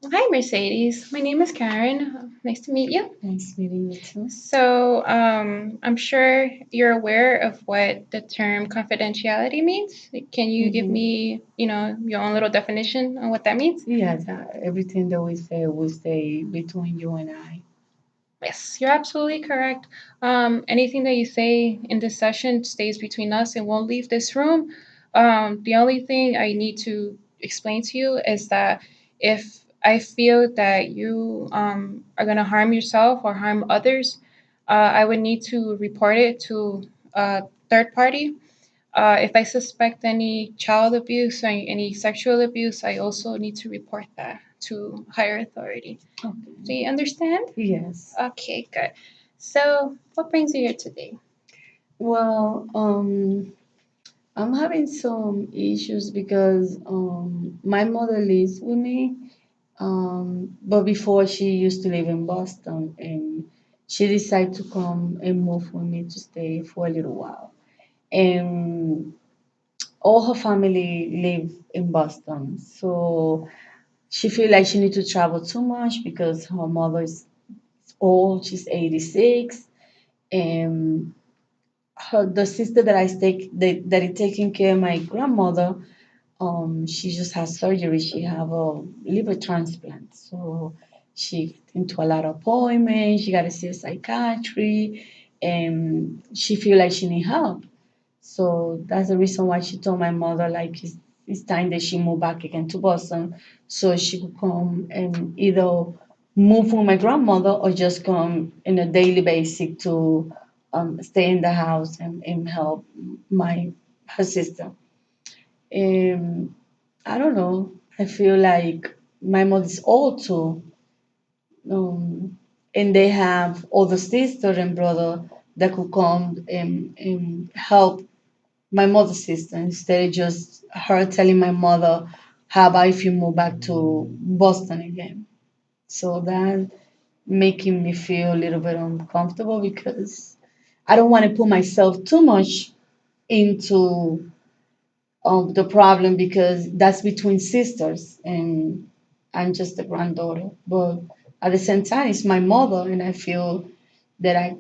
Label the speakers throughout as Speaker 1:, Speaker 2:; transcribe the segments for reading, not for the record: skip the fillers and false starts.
Speaker 1: Hi, Mercedes. My name is Karen. Nice to meet you.
Speaker 2: Nice meeting you too.
Speaker 1: I'm sure you're aware of what the term confidentiality means. Can you give
Speaker 2: Mm-hmm.
Speaker 1: me, your own little definition on what that means?
Speaker 2: Yeah, everything that we say between you and I.
Speaker 1: Yes, you're absolutely correct. Anything that you say in this session stays between us and won't leave this room. The only thing I need to explain to you is that if I feel that you are going to harm yourself or harm others, I would need to report it to a third party. If I suspect any child abuse or any sexual abuse, I also need to report that to higher authority. Do
Speaker 2: Okay.
Speaker 1: you understand?
Speaker 2: Yes.
Speaker 1: Okay, good. So, what brings you here today?
Speaker 2: Well, I'm having some issues because my mother lives with me. But before she used to live in Boston, and she decided to come and move with me to stay for a little while. And all her family live in Boston, so she feel like she need to travel too much because her mother is old. She's 86, and the sister that that is taking care of my grandmother. She just has surgery. She have a liver transplant, so she into a lot of appointments. She got to see a psychiatry, and she feel like she need help. So that's the reason why she told my mother like it's time that she move back again to Boston, so she could come and either move with my grandmother or just come in a daily basis to stay in the house and help my her sister. Um, I don't know. I feel like my mother is old too, and they have older sister and brother that could come and help my mother's sister instead of just her telling my mother, how about if you move back to Boston again? So that making me feel a little bit uncomfortable because I don't want to put myself too much into the problem because that's between sisters and I'm just a granddaughter. But at the same time, it's my mother, and I feel that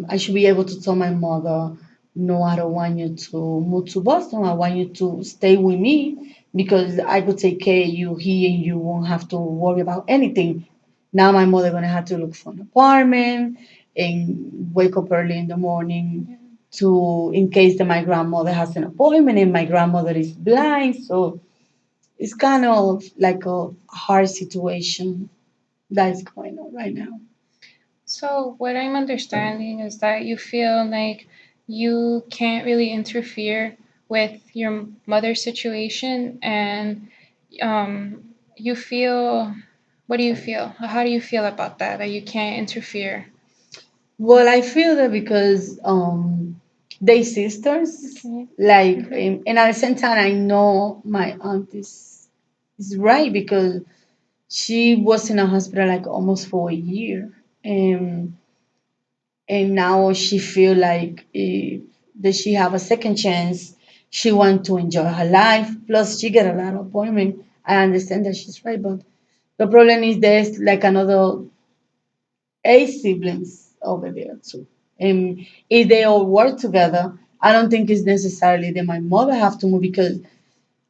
Speaker 2: I should be able to tell my mother, no, I don't want you to move to Boston. I want you to stay with me because I could take care of you here and you won't have to worry about anything. Now my mother gonna have to look for an apartment and wake up early in the morning to in case that my grandmother has an appointment and my grandmother is blind. So it's kind of like a hard situation that is going on right now.
Speaker 1: So, what I'm understanding is that you feel like you can't really interfere with your mother's situation, and you feel. What do you feel? How do you feel about that? That you can't interfere?
Speaker 2: Well, I feel that because they sisters,
Speaker 1: Okay.
Speaker 2: like,
Speaker 1: Mhm.
Speaker 2: and at the same time, I know my aunt is right because she was in a hospital like almost for a year, and and now she feel like that she have a second chance. She want to enjoy her life. Plus, she get a lot of appointment. I understand that she's right, but the problem is there's like another eight siblings over there too. And if they all work together, I don't think it's necessarily that my mother have to move because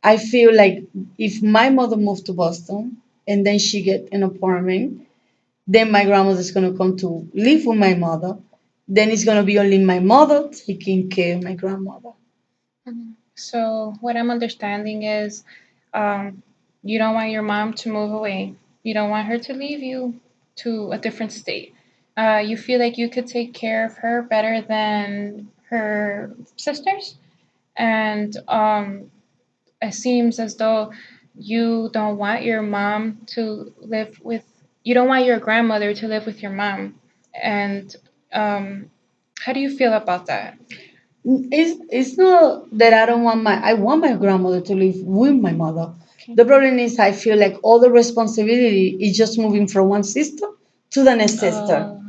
Speaker 2: I feel like if my mother moved to Boston and then she get an apartment, then my grandmother's gonna come to live with my mother. Then it's gonna be only my mother taking care of my grandmother.
Speaker 1: Mhm. So, what I'm understanding is you don't want your mom to move away. You don't want her to leave you to a different state. You feel like you could take care of her better than her sisters. And it seems as though you don't want your mom to live with, you don't want your grandmother to live with your mom. And um, how do you feel about that?
Speaker 2: It's not that I want my grandmother to live with my mother.
Speaker 1: Okay.
Speaker 2: The problem is I feel like all the responsibility is just moving from one sister to the next sister.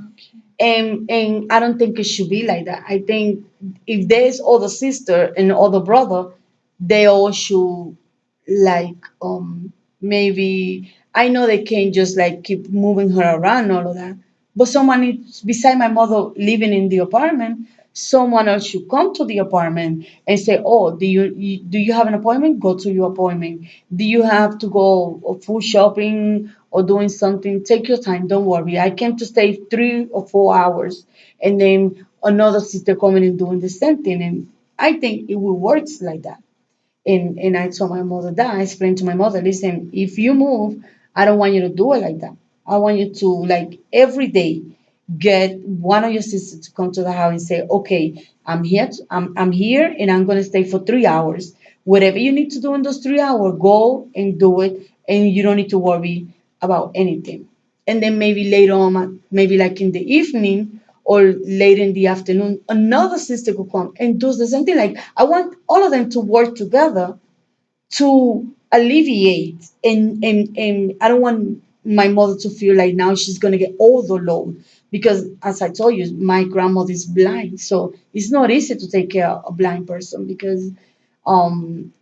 Speaker 1: Okay.
Speaker 2: And I don't think it should be like that. I think if there's other sister and other brother, they all should like maybe I know they can't just like keep moving her around all of that. But someone is beside my mother living in the apartment. Someone else should come to the apartment and say, "Oh, do you have an appointment? Go to your appointment. Do you have to go food shopping or doing something? Take your time. Don't worry. I came to stay 3 or 4 hours, and then another sister coming and doing the same thing." And I think it will work like that. And I told my mother that. I explained to my mother, listen, if you move, I don't want you to do it like that. I want you to like every day get one of your sisters to come to the house and say, okay, I'm here and I'm gonna stay for 3 hours. Whatever you need to do in those 3 hours, go and do it, and you don't need to worry about anything. And then maybe later on, maybe like in the evening or late in the afternoon, another sister could come and do the same thing. Like I want all of them to work together to alleviate, and I don't want my mother to feel like now she's gonna get all the load, because as I told you, my grandmother is blind, so it's not easy to take care of a blind person. Because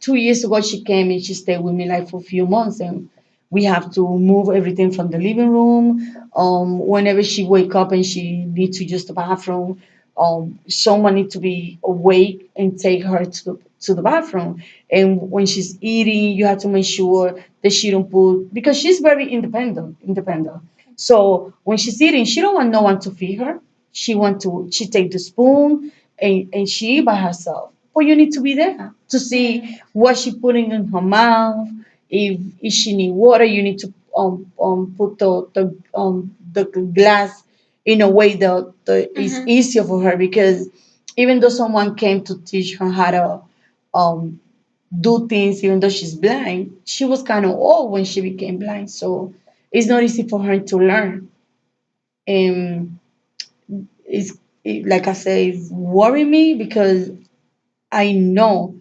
Speaker 2: 2 years ago she came and she stayed with me like for a few months, and we have to move everything from the living room. Whenever she wake up and she need to use the bathroom, someone need to be awake and take her to the bathroom. And when she's eating, you have to make sure that she don't put, because she's very independent. So when she's eating, she don't want no one to feed her. She take the spoon and she eat by herself. But you need to be there to see what she putting in her mouth. If she need water, you need to put the glass in a way that is
Speaker 1: Mhm.
Speaker 2: easier for her, because even though someone came to teach her how to um, do things, even though she's blind, she was kind of old when she became blind. So it's not easy for her to learn. And like I say, it's worry me because I know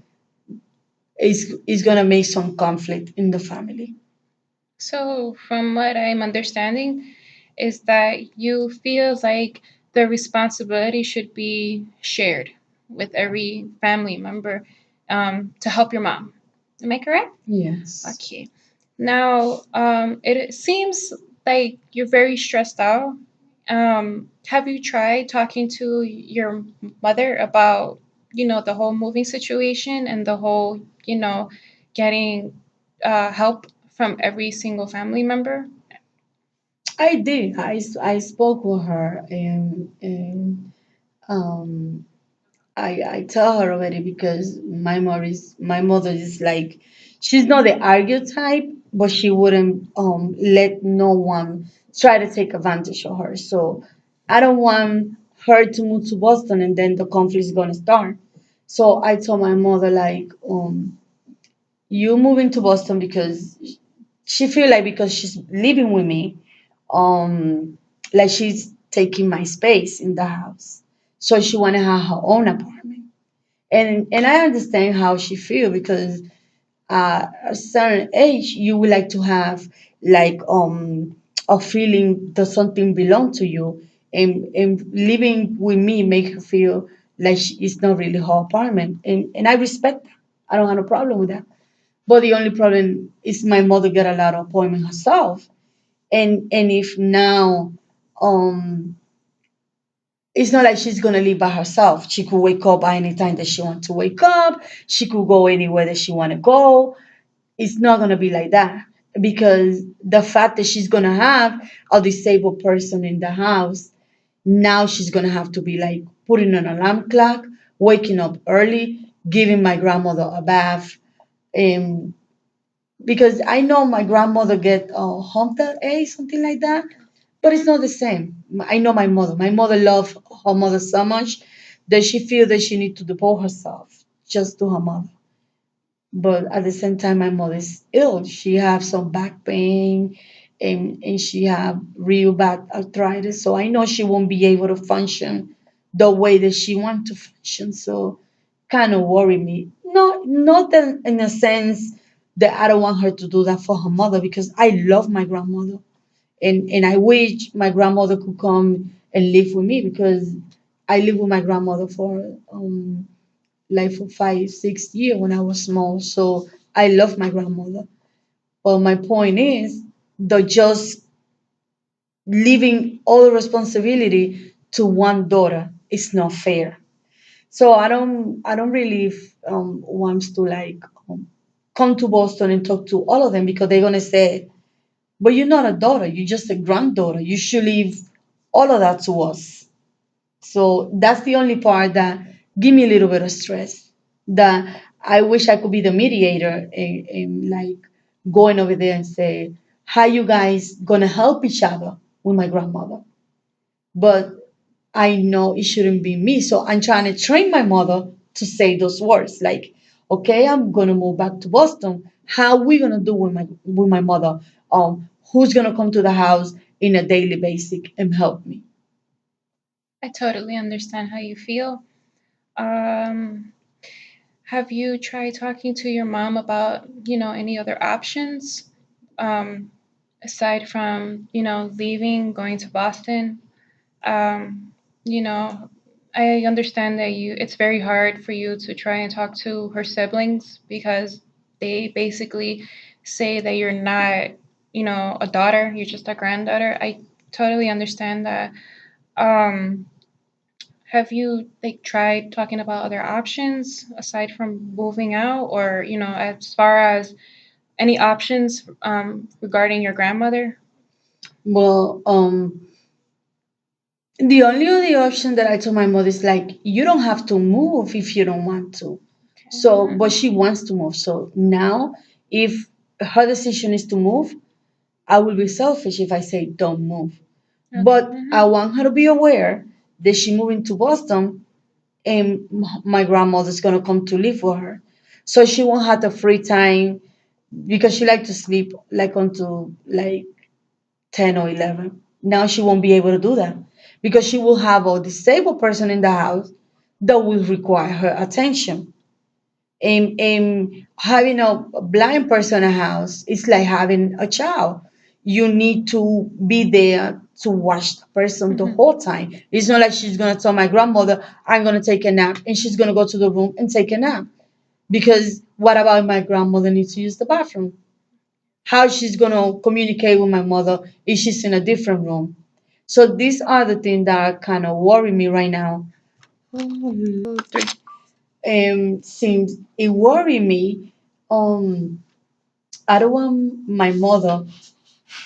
Speaker 2: it's gonna make some conflict in the family.
Speaker 1: So, from what I'm understanding, is that you feel like the responsibility should be shared with every family member to help your mom. Am I correct?
Speaker 2: Yes.
Speaker 1: Okay. Now, it seems like you're very stressed out. Have you tried talking to your mother about, the whole moving situation and the whole, getting help from every single family member?
Speaker 2: I did. I spoke with her, and um, I tell her already, because my mother is like, she's not the argue type, but she wouldn't let no one try to take advantage of her. So I don't want her to move to Boston and then the conflict is gonna start. So I told my mother like, you moving to Boston because she feel like, because she's living with me, like she's taking my space in the house. So she wanna have her own apartment. And I understand how she feel, because at a certain age you would like to have like a feeling that something belong to you, and living with me make her feel like it's not really her apartment, and I respect that. I don't have a problem with that. But the only problem is my mother get a lot of appointment herself, and if now um it's not like she's gonna live by herself. She could wake up at any time that she wants to wake up. She could go anywhere that she want to go. It's not gonna be like that, because the fact that she's gonna have a disabled person in the house, now she's gonna have to be like putting an alarm clock, waking up early, giving my grandmother a bath, and because I know my grandmother get home A, something like that, but it's not the same. I know my mother. My mother loved her mother so much that she feel that she need to devote herself just to her mother. But at the same time, my mother is ill. She have some back pain, and she have real bad arthritis. So I know she won't be able to function the way that she want to function. So kind of worry me. Not in a sense that I don't want her to do that for her mother, because I love my grandmother, and I wish my grandmother could come and live with me, because I lived with my grandmother for like for 5 6 years when I was small. So I love my grandmother. But my point is, they're just leaving all the responsibility to one daughter. It's not fair. So I don't really want to like come to Boston and talk to all of them because they're gonna say, but you're not a daughter, you're just a granddaughter. You should leave all of that to us. So that's the only part that give me a little bit of stress. That I wish I could be the mediator and like going over there and say, how you guys gonna help each other with my grandmother? But I know it shouldn't be me. So I'm trying to train my mother to say those words like, okay, I'm gonna move back to Boston. How we gonna do with my mother? Who's gonna come to the house in a daily basis and help me?
Speaker 1: I totally understand how you feel. Um, have you tried talking to your mom about, any other options, um, aside from, leaving, going to Boston? Um, you know, I understand that it's very hard for you to try and talk to her siblings because they basically say that you're not, a daughter, you're just a granddaughter. I totally understand that. Um, have you like tried talking about other options aside from moving out, or as far as any options regarding your grandmother?
Speaker 2: Well, the only other option that I told my mother is like, you don't have to move if you don't want to. So, but she wants to move. So now, if her decision is to move, I will be selfish if I say don't move. But I want her to be aware that she moving to Boston and my grandmother's gonna come to live with her. So she won't have the free time because she like to sleep like until like 10 or 11. Now she won't be able to do that because she will have a disabled person in the house that will require her attention. And having a blind person in a house is like having a child. You need to be there to watch the person the whole time. It's not like she's gonna tell my grandmother, I'm gonna take a nap, and she's gonna go to the room and take a nap. Because what about my grandmother needs to use the bathroom? How she's gonna communicate with my mother if she's in a different room? So these are the things that kind of worry me right now. Since it worry me, I don't want my mother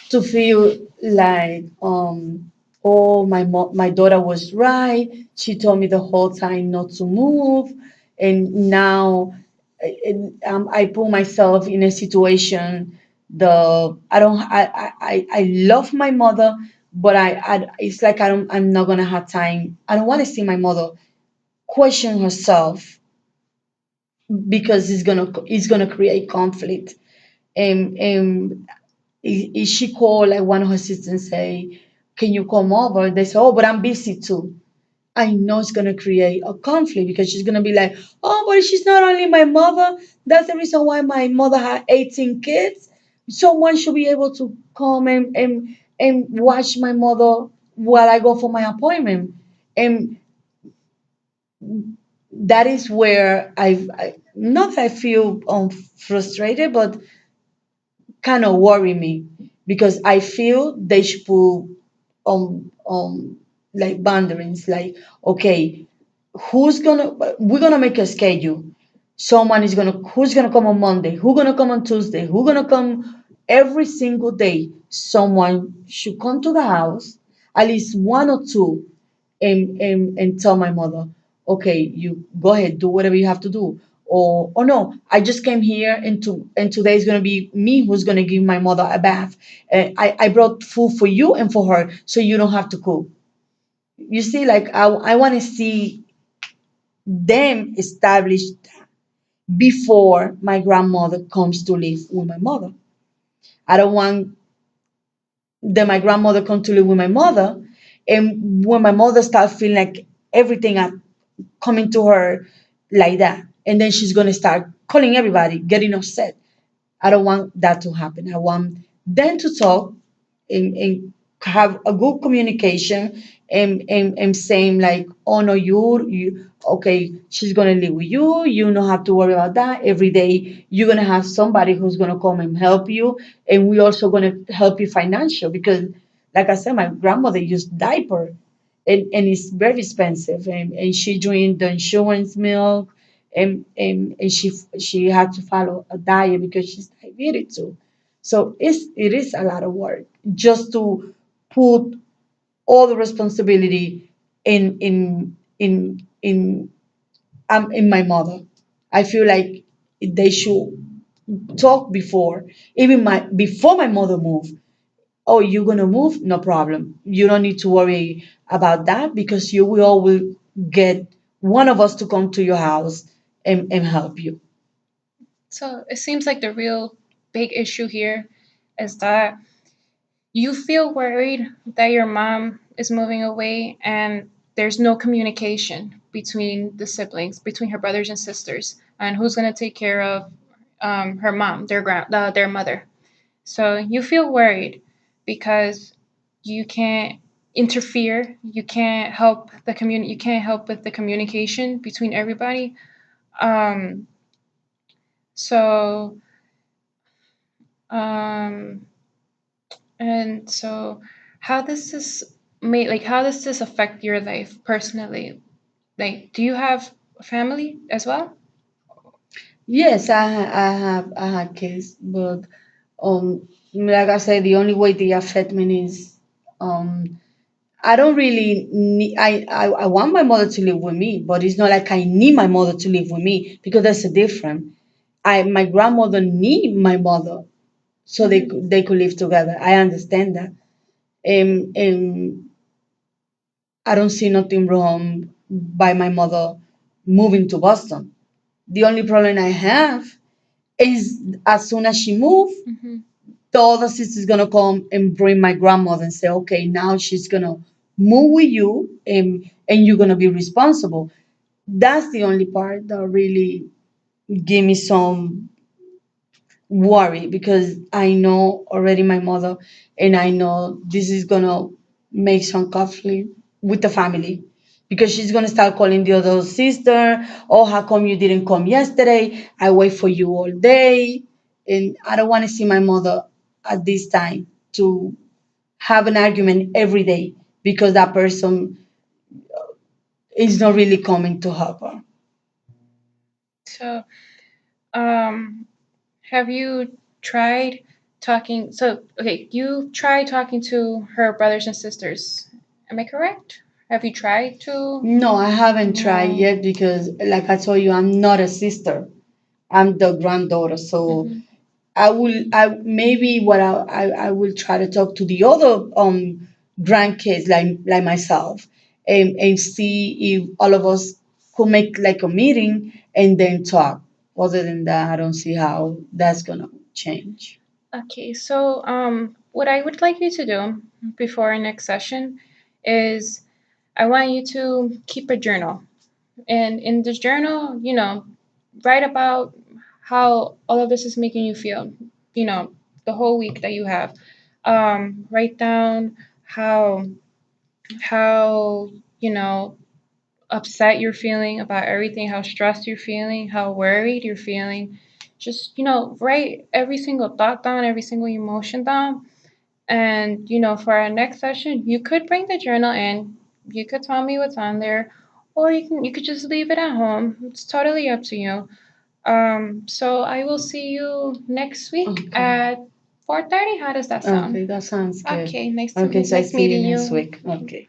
Speaker 2: to feel like, oh, my daughter was right. She told me the whole time not to move, and now I put myself in a situation. I don't. I love my mother, but it's like I'm not gonna have time. I don't want to see my mother question herself because it's gonna create conflict. And if she call like one of her sisters and say, "Can you come over?" They say, "Oh, but I'm busy too." I know it's gonna create a conflict because she's gonna be like, "Oh, but she's not only my mother. That's the reason why my mother had 18 kids. Someone should be able to come and watch my mother while I go for my appointment." And that is where I not that I feel frustrated, but kind of worry me because I feel they should put like boundaries, like, okay, we're gonna make a schedule. Someone is gonna who's gonna come on Monday, who's gonna come on Tuesday, who's gonna come every single day. Someone should come to the house, at least one or two, and tell my mother, okay, you go ahead, do whatever you have to do. Or no, I just came here and today is gonna be me who's gonna give my mother a bath. I brought food for you and for her, so you don't have to cook. You see, like I want to see them established before my grandmother comes to live with my mother. I don't want that my grandmother come to live with my mother, and when my mother starts feeling like everything coming to her like that, and then she's gonna start calling everybody, getting upset. I don't want that to happen. I want them to talk, and have a good communication and saying like, oh no, you okay, she's gonna live with you. You don't have to worry about that. Every day you're gonna have somebody who's gonna come and help you, and we also gonna help you financial because, like I said, my grandmother used diaper, and it's very expensive, and she drink the insurance milk, and she had to follow a diet because she's diabetic too. So it is a lot of work just to put all the responsibility in my mother. I feel like they should talk before, even my before my mother moved. Oh, you're gonna move? No problem. You don't need to worry about that because you will all will get one of us to come to your house and help you.
Speaker 1: So it seems like the real big issue here is that you feel worried that your mom is moving away and there's no communication between the siblings, between her brothers and sisters, and who's going to take care of her mom, their mother. So you feel worried because you can't interfere, you can't help you can't help with the communication between everybody. Um, so um, And so, how does this how does this affect your life personally? Like, do you have a family as well?
Speaker 2: Yes, I had kids, but like I said, the only way they affect me is I don't really need. I want my mother to live with me, but it's not like I need my mother to live with me because that's a different. My grandmother need my mother so
Speaker 1: Hmm.
Speaker 2: they could live together. I understand that, and I don't see nothing wrong by my mother moving to Boston. The only problem I have is as soon as she moved,
Speaker 1: Hmm.
Speaker 2: the other sister's gonna come and bring my grandmother and say, okay, now she's gonna move with you and you're gonna be responsible. That's the only part that really give me some worry because I know already my mother and I know this is gonna make some conflict with the family because she's gonna start calling the other sister, oh, how come you didn't come yesterday? I wait for you all day. And I don't want to see my mother at this time to have an argument every day because that person is not really coming to help her.
Speaker 1: So, um, have you tried talking? So, okay, you tried talking to her brothers and sisters. Am I correct? Have you tried to?
Speaker 2: No, I haven't tried
Speaker 1: No.
Speaker 2: yet because, like I told you, I'm not a sister. I'm the granddaughter. So
Speaker 1: Hmm.
Speaker 2: I maybe what I will try to talk to the other grandkids like myself and see if all of us could make like a meeting and then talk. Other than that, I don't see how that's gonna change.
Speaker 1: Okay, so what I would like you to do before our next session is I want you to keep a journal. And in this journal, write about how all of this is making you feel, the whole week that you have. Write down how, you know, upset you're feeling about everything, how stressed you're feeling, how worried you're feeling. Just, write every single thought down, every single emotion down, and, for our next session, you could bring the journal in. You could tell me what's on there, or you could just leave it at home. It's totally up to you. So I will see you next week
Speaker 2: Okay.
Speaker 1: at 4:30. How does that sound?
Speaker 2: Okay, that sounds good.
Speaker 1: Okay,
Speaker 2: Okay, so I
Speaker 1: nice
Speaker 2: see you
Speaker 1: meeting
Speaker 2: next
Speaker 1: you.
Speaker 2: week. Okay.